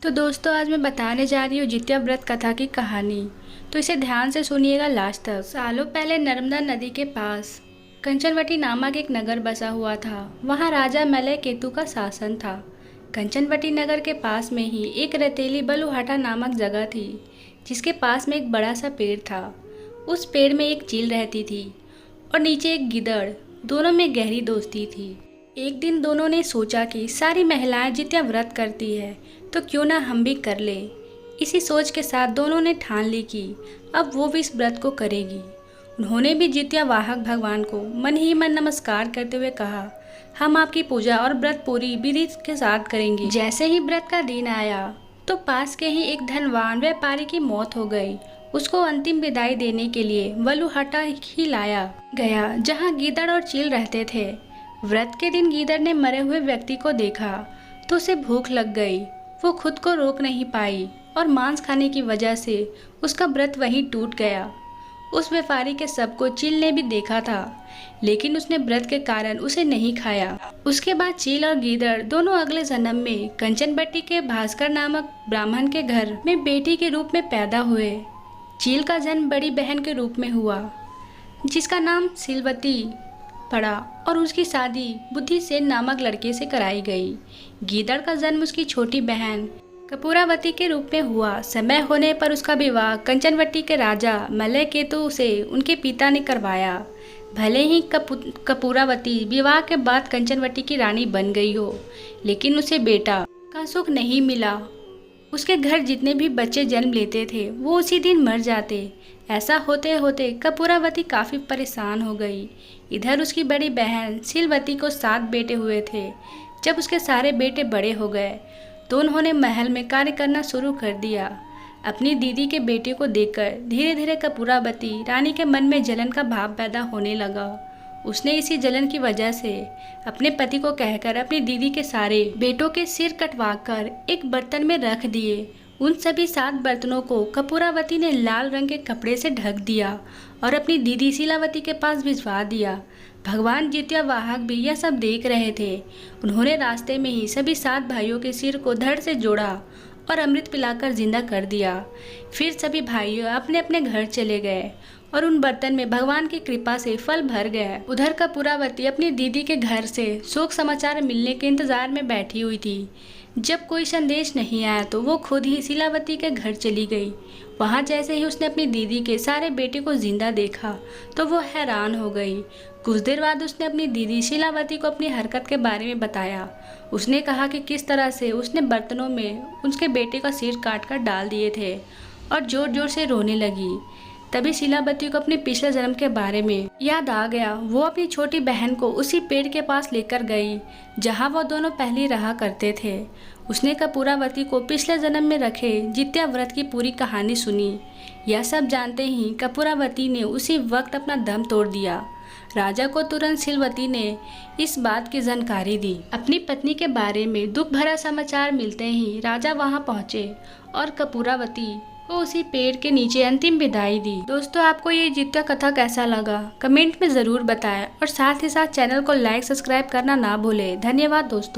तो दोस्तों आज मैं बताने जा रही हूँ जित्या व्रत कथा की कहानी। तो इसे ध्यान से सुनिएगा लास्ट तक। सालों पहले नर्मदा नदी के पास कंचनवटी नामक एक नगर बसा हुआ था। वहाँ राजा मलय केतु का शासन था। कंचनवटी नगर के पास में ही एक रेतीली बलुहाटा नामक जगह थी, जिसके पास में एक बड़ा सा पेड़ था। उस पेड़ में एक चील रहती थी और नीचे एक गिदड़। दोनों में गहरी दोस्ती थी। एक दिन दोनों ने सोचा कि सारी महिलाएं जित्या व्रत करती है, तो क्यों ना हम भी कर ले। इसी सोच के साथ दोनों ने ठान ली कि अब वो भी इस व्रत को करेगी। उन्होंने भी जित्या वाहक भगवान को मन ही मन नमस्कार करते हुए कहा, हम आपकी पूजा और व्रत पूरी विधि के साथ करेंगे। जैसे ही व्रत का दिन आया तो पास के ही एक धनवान व्यापारी की मौत हो गई। उसको अंतिम विदाई देने के लिए बलुहाटा ही लाया गया, जहाँ गीदड़ और चील रहते थे। व्रत के दिन गीदड़ ने मरे हुए व्यक्ति को देखा तो उसे भूख लग गई। वो खुद को रोक नहीं पाई और मांस खाने की वजह से उसका व्रत वहीं टूट गया। उस व्यापारी के शव को चील ने भी देखा था, लेकिन उसने व्रत के कारण उसे नहीं खाया। उसके बाद चील और गीदड़ दोनों अगले जन्म में कंचनवटी के भास्कर नामक ब्राह्मण के घर में बेटी के रूप में पैदा हुए। चील का जन्म बड़ी बहन के रूप में हुआ, जिसका नाम सिलवती पड़ा, और उसकी शादी बुद्धिसेन नामक लड़के से कराई गई। गीदड़ का जन्म उसकी छोटी बहन कपूरावती के रूप में हुआ। समय होने पर उसका विवाह कंचनवटी के राजा मलय केतु से उनके पिता ने करवाया। भले ही कपूरावती विवाह के बाद कंचनवटी की रानी बन गई हो, लेकिन उसे बेटा का सुख नहीं मिला। उसके घर जितने भी बच्चे जन्म लेते थे वो उसी दिन मर जाते। ऐसा होते होते कपूरावती काफ़ी परेशान हो गई। इधर उसकी बड़ी बहन सिलवती को 7 बेटे हुए थे। जब उसके सारे बेटे बड़े हो गए तो उन्होंने महल में कार्य करना शुरू कर दिया। अपनी दीदी के बेटे को देखकर धीरे धीरे कपूरावती रानी के मन में जलन का भाव पैदा होने लगा। उसने इसी जलन की वजह से अपने पति को कहकर अपनी दीदी के सारे बेटों के सिर कटवाकर एक बर्तन में रख दिए। उन सभी 7 बर्तनों को कपूरावती ने लाल रंग के कपड़े से ढक दिया और अपनी दीदी शीलावती के पास भिजवा दिया। भगवान जित्या वाहक भी यह सब देख रहे थे। उन्होंने रास्ते में ही सभी 7 भाइयों के सिर को धड़ से जोड़ा और अमृत पिलाकर जिंदा कर दिया। फिर सभी भाइयों अपने अपने घर चले गए और उन बर्तन में भगवान की कृपा से फल भर गया। उधर कपूरावती अपनी दीदी के घर से शोक समाचार मिलने के इंतजार में बैठी हुई थी। जब कोई संदेश नहीं आया तो वो खुद ही शीलावती के घर चली गई। वहाँ जैसे ही उसने अपनी दीदी के सारे बेटे को जिंदा देखा तो वो हैरान हो गई। कुछ देर बाद उसने अपनी दीदी शीलावती को अपनी हरकत के बारे में बताया। उसने कहा कि किस तरह से उसने बर्तनों में उसके बेटे का सिर काट कर डाल दिए थे और जोर जोर से रोने लगी। तभी शीलावती को अपने पिछले जन्म के बारे में याद आ गया। वो अपनी छोटी बहन को उसी पेड़ के पास लेकर गई जहाँ वो दोनों पहले रहा करते थे। उसने कपूरावती को पिछले जन्म में रखे जित्या व्रत की पूरी कहानी सुनी। यह सब जानते ही कपूरावती ने उसी वक्त अपना दम तोड़ दिया। राजा को तुरंत सिलवती ने इस बात की जानकारी दी। अपनी पत्नी के बारे में दुख भरा समाचार मिलते ही राजा वहां पहुंचे और कपूरावती को उसी पेड़ के नीचे अंतिम विदाई दी। दोस्तों आपको ये जित्या कथा कैसा लगा कमेंट में ज़रूर बताएं और साथ ही साथ चैनल को लाइक सब्सक्राइब करना ना भूलें। धन्यवाद दोस्तों।